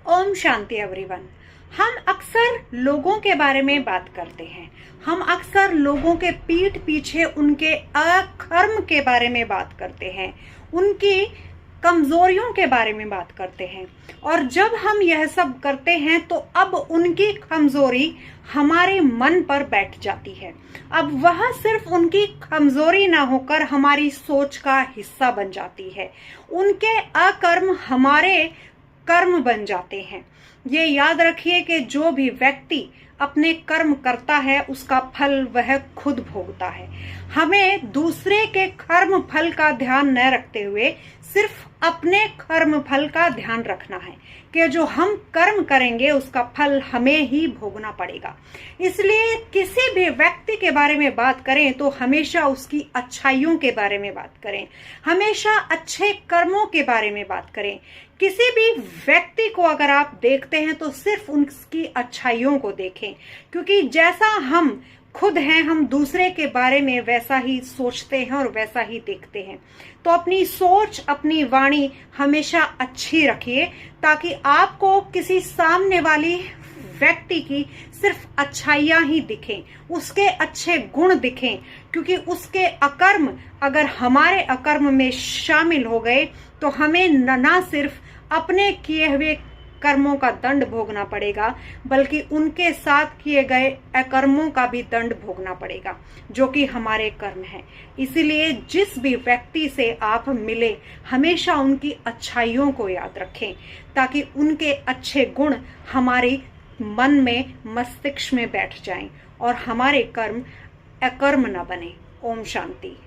Om Shanti everyone. हम अक्सर लोगों के बारे में बात करते हैं। हम अक्सर लोगों के पीठ पीछे उनके अकर्म के बारे में बात करते हैं, उनकी कमजोरियों के बारे में बात करते हैं। और जब हम यह सब करते हैं तो अब उनकी कमजोरी हमारे मन पर बैठ जाती है। अब वह सिर्फ उनकी कमजोरी ना होकर हमारी सोच का हिस्सा बन जाती है। उनके अकर्म हमारे कर्म बन जाते हैं। ये याद रखिए कि जो भी व्यक्ति अपने कर्म करता है उसका फल वह खुद भोगता है। हमें दूसरे के कर्म फल का ध्यान न रखते हुए सिर्फ अपने कर्म फल का ध्यान रखना है कि जो हम कर्म करेंगे उसका फल हमें ही भोगना पड़ेगा। इसलिए किसी भी व्यक्ति के बारे में बात करें तो हमेशा उसकी अच्छाइयों के बारे में बात करें, हमेशा अच्छे कर्मों के बारे में बात करें। किसी भी व्यक्ति को अगर आप देखते हैं तो सिर्फ उसकी अच्छाइयों को देखें, क्योंकि जैसा हम खुद हैं हम दूसरे के बारे में वैसा ही सोचते हैं और वैसा ही देखते हैं। तो अपनी सोच, अपनी वाणी हमेशा अच्छी रखिए ताकि आपको किसी सामने वाली व्यक्ति की सिर्फ अच्छाइयां ही दिखें, उसके अच्छे गुण दिखें। क्योंकि उसके अकर्म अगर हमारे अकर्म में शामिल हो गए तो हमें न सिर्फ अपने किए हुए कर्मों का दंड भोगना पड़ेगा बल्कि उनके साथ किए गए अकर्मों का भी दंड भोगना पड़ेगा, जो कि हमारे कर्म है। इसीलिए जिस भी व्यक्ति से आप मिले हमेशा उनकी अच्छाइयों को याद रखें ताकि उनके अच्छे गुण हमारी मन में, मस्तिष्क में बैठ जाएं और हमारे कर्म अकर्म न बने। ओम शांति।